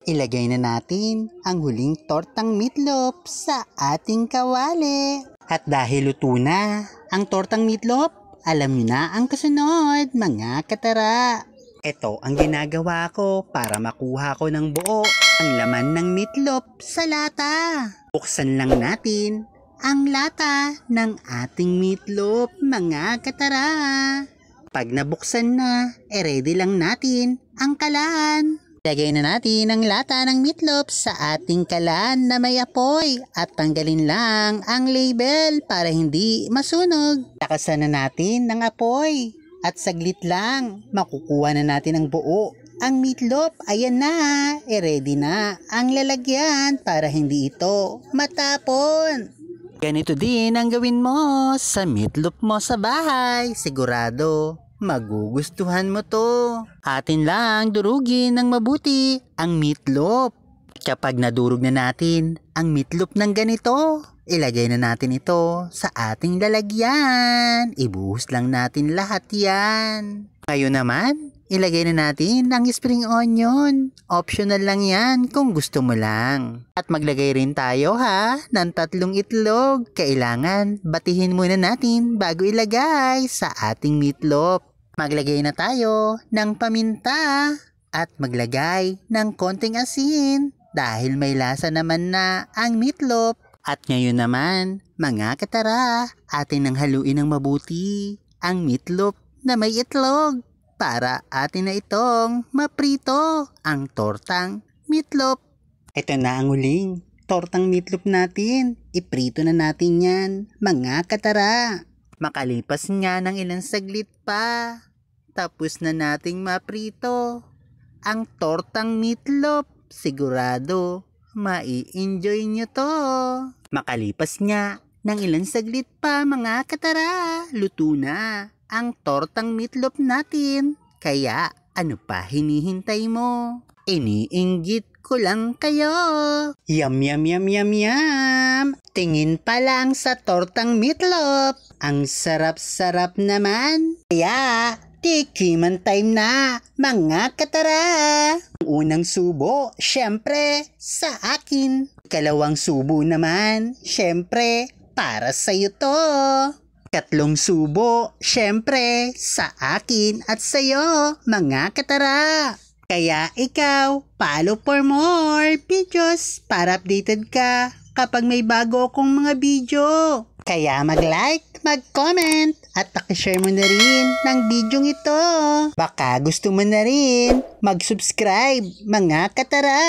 Ilagay na natin ang huling tortang meatloaf sa ating kawali. At dahil luto na ang tortang meatloaf, alam niyo na ang kasunod, mga katara. Ito ang ginagawa ko para makuha ko ng buo ang laman ng meatloaf sa lata. Buksan lang natin ang lata ng ating meatloaf, mga katara. Pag nabuksan na, ready lang natin ang kalan. Lagay na natin ang lata ng meatloaf sa ating kalan na may apoy at tanggalin lang ang label para hindi masunog. Takasan na natin ng apoy at saglit lang makukuha na natin ang buo. Ang meatloaf, ayan na, ready na ang lalagyan para hindi ito matapon. Ganito din ang gawin mo sa meatloaf mo sa bahay. Sigurado magugustuhan mo to. Atin lang durugin ng mabuti ang meatloaf. Kapag nadurog na natin ang meatloaf ng ganito, ilagay na natin ito sa ating lalagyan. Ibuhos lang natin lahat yan. Ngayon naman, ilagay na natin ang spring onion. Optional lang yan kung gusto mo lang. At maglagay rin tayo ng 3 itlog. Kailangan batihin muna natin bago ilagay sa ating meatloaf. Maglagay na tayo ng paminta at maglagay ng konting asin dahil may lasa naman na ang meatloaf. At ngayon naman, mga katara, atin nang haluin ng mabuti ang meatloaf na may itlog para atin na itong maprito ang tortang meatloaf. Ito na ang huling tortang meatloaf natin. Iprito na natin yan, mga katara. Makalipas nga ng ilang saglit pa, tapos na nating maprito ang tortang meatloaf. Sigurado mai-enjoy nyo to. Makalipas nga ng ilang saglit pa, mga katara, luto na ang tortang meatloaf natin. Kaya ano pa hinihintay mo? Iniinggit ko lang kayo. Yum yum yum yum yum. Tingin pa lang sa tortang meatloaf, ang sarap-sarap naman. Kaya tikiman time na, mga katara. Ang unang subo, syempre, sa akin. Ikalawang subo naman, syempre, para sa'yo to. Katlong subo, syempre, sa akin at sa'yo, mga katara. Kaya ikaw, follow for more videos para updated ka kapag may bago akong mga video. Kaya mag-like, mag-comment, at pakishare mo na rin ng video ito. Baka gusto mo na rin mag-subscribe, mga katara.